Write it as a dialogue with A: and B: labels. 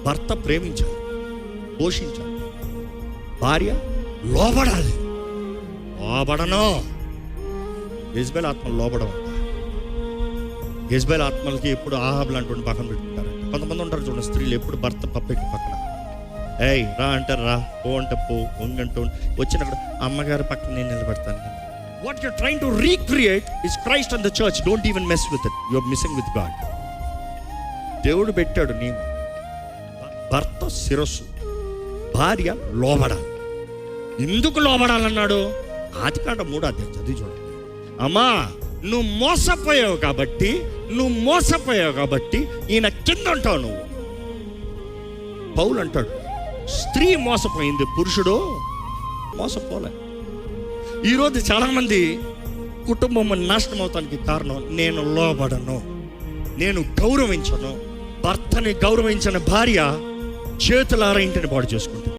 A: భర్త ప్రేమించాలి, పోషించాలి, భార్య లోబడాలి. లోబడను. యెజబెల్ ఆత్మలు లోబడమంట. యెజబెల్ ఆత్మలకి ఎప్పుడు ఆహాబ్ లాంటి పక్కన పెట్టుకుంటారు. కొంతమంది ఉంటారు చూడండి, స్త్రీలు ఎప్పుడు భర్త పప్పెట్టి పక్కన, ఏయ్ రా అంటారు రా, పో అంటే పో, వంగంటూ వచ్చినప్పుడు అమ్మగారు పక్కన నేను నిలబెడతాను. What you're trying to recreate is Christ and the church. Don't even mess with it, you are missing with God. దేవుడు పెట్టాడు నీ భర్త శిరస్సు, భార్య లోబడాలి. ఎందుకు లోబడాలన్నాడు? ఆదికాండం 3 అధ్యాయం చదివి చూడండి. అమ్మా నువ్వు మోసపోయావు కాబట్టి ఈయన కింద ఉంటావు నువ్వు. పౌలు అంటాడు, స్త్రీ మోసపోయింది, పురుషుడు మోసపోలే. ఈరోజు చాలామంది కుటుంబం నాశనం అవటానికి కారణం, నేను లోబడను, నేను గౌరవించను. భర్తని గౌరవించిన భార్య చేతులారా ఇంటిని పాడు చేసుకుంటుంది.